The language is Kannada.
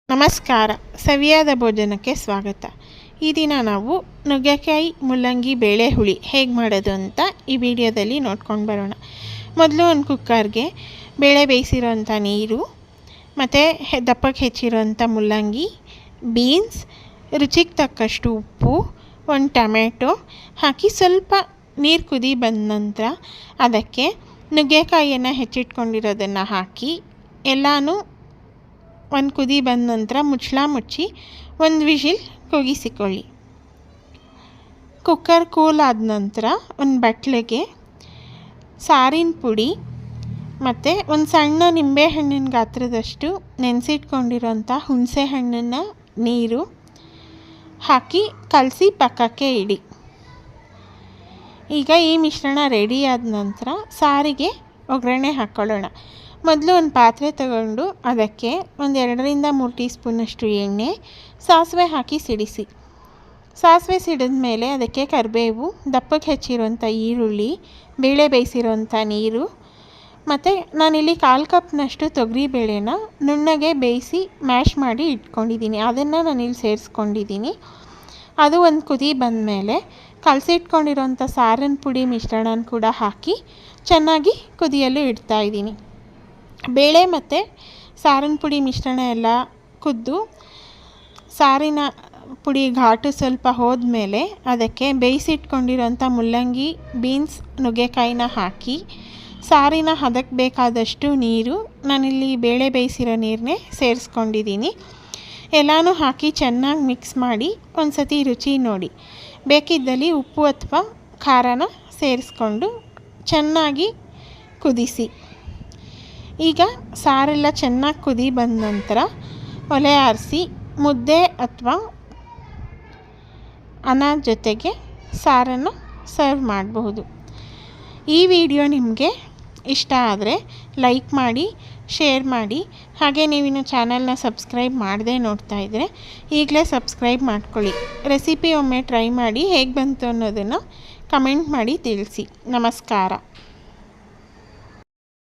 ನಮಸ್ಕಾರ. ಸವಿಯಾದ ಭೋಜನಕ್ಕೆ ಸ್ವಾಗತ. ಈ ದಿನ ನಾವು ನುಗ್ಗೆಕಾಯಿ ಮುಲ್ಲಂಗಿ ಬೇಳೆ ಹುಳಿ ಹೇಗೆ ಮಾಡೋದು ಅಂತ ಈ ವಿಡಿಯೋದಲ್ಲಿ ನೋಡ್ಕೊಂಡು ಬರೋಣ. ಮೊದಲು ಒಂದು ಕುಕ್ಕರ್ಗೆ ಬೇಳೆ ಬೇಯಿಸಿರೋಂಥ ನೀರು ಮತ್ತು ದಪ್ಪಕ್ಕೆ ಹೆಚ್ಚಿರೋಂಥ ಮುಲ್ಲಂಗಿ, ಬೀನ್ಸ್, ರುಚಿಗೆ ತಕ್ಕಷ್ಟು ಉಪ್ಪು, ಒಂದು ಟೊಮೆಟೊ ಹಾಕಿ ಸ್ವಲ್ಪ ನೀರು ಕುದಿ ಬಂದ ನಂತರ ಅದಕ್ಕೆ ನುಗ್ಗೆಕಾಯಿಯನ್ನು ಹೆಚ್ಚಿಟ್ಕೊಂಡಿರೋದನ್ನು ಹಾಕಿ ಎಲ್ಲನೂ ಒಂದು ಕುದಿ ಬಂದ ನಂತರ ಮುಚ್ಚಳ ಮುಚ್ಚಿ ಒಂದು ವಿಷಿಲ್ ಕೂಗಿಸಿಕೊಳ್ಳಿ. ಕುಕ್ಕರ್ ಕೂಲ್ ಆದ ನಂತರ ಒಂದು ಬಟ್ಲಿಗೆ ಸಾರಿನ ಪುಡಿ ಮತ್ತು ಒಂದು ಸಣ್ಣ ನಿಂಬೆಹಣ್ಣಿನ ಗಾತ್ರದಷ್ಟು ನೆನೆಸಿಟ್ಕೊಂಡಿರೋಂಥ ಹುಣಸೆ ಹಣ್ಣನ್ನು ನೀರು ಹಾಕಿ ಕಲಸಿ ಪಕ್ಕಕ್ಕೆ ಇಡಿ. ಈಗ ಈ ಮಿಶ್ರಣ ರೆಡಿ ಆದ ನಂತರ ಸಾರಿಗೆ ಒಗ್ಗರಣೆ ಹಾಕ್ಕೊಳ್ಳೋಣ. ಮೊದಲು ಒಂದು ಪಾತ್ರೆ ತಗೊಂಡು ಅದಕ್ಕೆ ಒಂದು 2-3 ಟೀ ಸ್ಪೂನಷ್ಟು ಎಣ್ಣೆ, ಸಾಸಿವೆ ಹಾಕಿ ಸಿಡಿಸಿ. ಸಾಸಿವೆ ಸಿಡಿದ ಮೇಲೆ ಅದಕ್ಕೆ ಕರಿಬೇವು, ದಪ್ಪಕ್ಕೆ ಹೆಚ್ಚಿರೋಂಥ ಈರುಳ್ಳಿ, ಬೇಳೆ ಬೇಯಿಸಿರೋಂಥ ನೀರು ಮತ್ತು ನಾನಿಲ್ಲಿ 1/4 ಕಪ್ನಷ್ಟು ತೊಗರಿಬೇಳೆನ ನುಣ್ಣಗೆ ಬೇಯಿಸಿ ಮ್ಯಾಶ್ ಮಾಡಿ ಇಟ್ಕೊಂಡಿದ್ದೀನಿ. ಅದನ್ನು ನಾನಿಲ್ಲಿ ಸೇರಿಸ್ಕೊಂಡಿದ್ದೀನಿ. ಅದು ಒಂದು ಕುದಿ ಬಂದಮೇಲೆ ಕಲಸಿಟ್ಕೊಂಡಿರೋಂಥ ಸಾರಿನ ಪುಡಿ ಮಿಶ್ರಣ ಕೂಡ ಹಾಕಿ ಚೆನ್ನಾಗಿ ಕುದಿಯಲು ಇಡ್ತಾಯಿದ್ದೀನಿ. ಬೇಳೆ ಮತ್ತು ಸಾರಿನ ಪುಡಿ ಮಿಶ್ರಣ ಎಲ್ಲ ಕುದ್ದು ಸಾರಿನ ಪುಡಿ ಘಾಟು ಸ್ವಲ್ಪ ಹೋದ್ಮೇಲೆ ಅದಕ್ಕೆ ಬೇಯಿಸಿಟ್ಕೊಂಡಿರೋಂಥ ಮುಲ್ಲಂಗಿ, ಬೀನ್ಸ್, ನುಗ್ಗೆಕಾಯಿನ ಹಾಕಿ ಸಾರಿನ ಹದಕ್ಕೆ ಬೇಕಾದಷ್ಟು ನೀರು, ನಾನಿಲ್ಲಿ ಬೇಳೆ ಬೇಯಿಸಿರೋ ನೀರನ್ನೇ ಸೇರಿಸ್ಕೊಂಡಿದ್ದೀನಿ. ಎಲ್ಲನೂ ಹಾಕಿ ಚೆನ್ನಾಗಿ ಮಿಕ್ಸ್ ಮಾಡಿ ಒಂದು ಸತಿ ರುಚಿ ನೋಡಿ. ಬೇಕಿದ್ದಲ್ಲಿ ಉಪ್ಪು ಅಥವಾ ಖಾರನ ಸೇರಿಸ್ಕೊಂಡು ಚೆನ್ನಾಗಿ ಕುದಿಸಿ. ಈಗ ಸಾರೆಲ್ಲ ಚೆನ್ನಾಗಿ ಕುದಿ ಬಂದ ನಂತರ ಒಲೆ ಆರಿಸಿ ಮುದ್ದೆ ಅಥವಾ ಅನ್ನದ ಜೊತೆಗೆ ಸಾರನ್ನು ಸರ್ವ್ ಮಾಡಬಹುದು. ಈ ವಿಡಿಯೋ ನಿಮಗೆ ಇಷ್ಟ ಆದರೆ ಲೈಕ್ ಮಾಡಿ, ಶೇರ್ ಮಾಡಿ. ಹಾಗೆ ನೀವಿನ್ನು ಚಾನಲ್ನ ಸಬ್ಸ್ಕ್ರೈಬ್ ಮಾಡದೆ ನೋಡ್ತಾ ಇದ್ದರೆ ಈಗಲೇ ಸಬ್ಸ್ಕ್ರೈಬ್ ಮಾಡ್ಕೊಳ್ಳಿ. ರೆಸಿಪಿ ಒಮ್ಮೆ ಟ್ರೈ ಮಾಡಿ ಹೇಗೆ ಬಂತು ಅನ್ನೋದನ್ನು ಕಮೆಂಟ್ ಮಾಡಿ ತಿಳಿಸಿ. ನಮಸ್ಕಾರ.